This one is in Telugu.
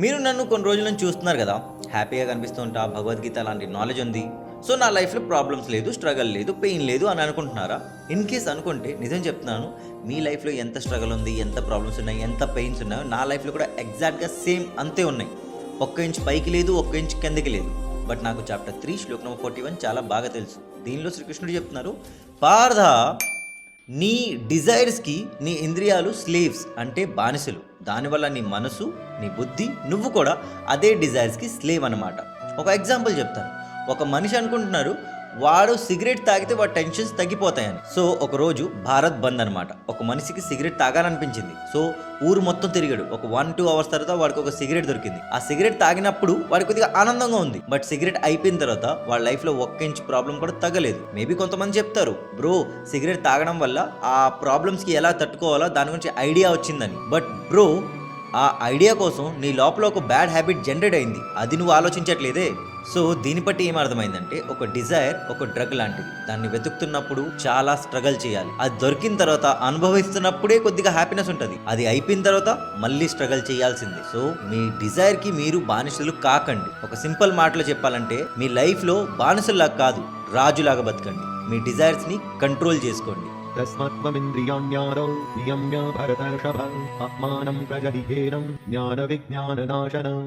మీరు నన్ను కొన్ని రోజుల నుంచి చూస్తున్నారు కదా, హ్యాపీగా కనిపిస్తూ ఉంటా, భగవద్గీత లాంటి నాలెడ్జ్ ఉంది. సో నా లైఫ్లో ప్రాబ్లమ్స్ లేదు, స్ట్రగల్ లేదు, పెయిన్ లేదు అని అనుకుంటున్నారా? ఇన్ కేస్ అనుకుంటే నిజం చెప్తున్నాను, మీ లైఫ్లో ఎంత స్ట్రగల్ ఉంది, ఎంత ప్రాబ్లమ్స్ ఉన్నాయి, ఎంత పెయిన్స్ ఉన్నాయో నా లైఫ్లో కూడా ఎగ్జాక్ట్గా సేమ్ అంతే ఉన్నాయి. ఒక్క ఇంచ్ పైకి లేదు, ఒక్క ఇంచ్ కిందకి లేదు. బట్ నాకు చాప్టర్ 3 శ్లోక్ నెంబర్ 41 చాలా బాగా తెలుసు. దీనిలో శ్రీకృష్ణుడు చెప్తున్నారు, పార్థ, నీ డిజైర్స్కి నీ ఇంద్రియాలు స్లేవ్స్ అంటే బానిసలు. దానివల్ల నీ మనసు, నీ బుద్ధి, నువ్వు కూడా అదే డిజైర్స్కి స్లేవ్ అన్నమాట. ఒక ఎగ్జాంపుల్ చెప్తాను. ఒక మనిషి అనుకుంటున్నారు వాడు సిగరెట్ తాగితే వాడి టెన్షన్స్ తగ్గిపోతాయని. సో ఒకరోజు భారత్ బంద్ అనమాట. ఒక మనిషికి సిగరెట్ తాగాలనిపించింది. సో ఊరు మొత్తం తిరిగాడు. ఒక 1-2 అవర్స్ తర్వాత వాడికి ఒక సిగరెట్ దొరికింది. ఆ సిగరెట్ తాగినప్పుడు వాడికి కొద్దిగా ఆనందంగా ఉంది. బట్ సిగరెట్ అయిపోయిన తర్వాత వాళ్ళ లైఫ్లో ఒక్క ఇంచ్ ప్రాబ్లం కూడా తగ్గలేదు. మేబీ కొంతమంది చెప్తారు, బ్రో సిగరెట్ తాగడం వల్ల ఆ ప్రాబ్లమ్స్కి ఎలా తట్టుకోవాలో దాని గురించి ఐడియా వచ్చిందని. బట్ బ్రో, ఆ ఐడియా కోసం నీ లోపల ఒక బ్యాడ్ హ్యాబిట్ జనరేట్ అయింది. అది నువ్వు ఆలోచించట్లేదే. సో దీన్ని బట్టి ఏమర్థమైందంటే, ఒక డిజైర్ ఒక డ్రగ్ లాంటిది. దాన్ని వెతుకుతున్నప్పుడు చాలా స్ట్రగల్ చేయాలి. అది దొరికిన తర్వాత అనుభవిస్తున్నప్పుడే కొద్దిగా హ్యాపీనెస్ ఉంటుంది. అది అయిపోయిన తర్వాత మళ్ళీ స్ట్రగల్ చేయాల్సిందే. సో మీ డిజైర్ కి మీరు బానిసలు కాకండి. ఒక సింపుల్ మాటలో చెప్పాలంటే, మీ లైఫ్ లో బానిసల్లాగా కాదు, రాజులాగా బతకండి. మీ డిజైర్స్ ని కంట్రోల్ చేసుకోండి. తస్మత్వమింద్రియాణ్యారౌ నియమ్య భరతర్షభ ఆత్మానం ప్రజహిహేనం జ్ఞాన విజ్ఞాన నాశనం.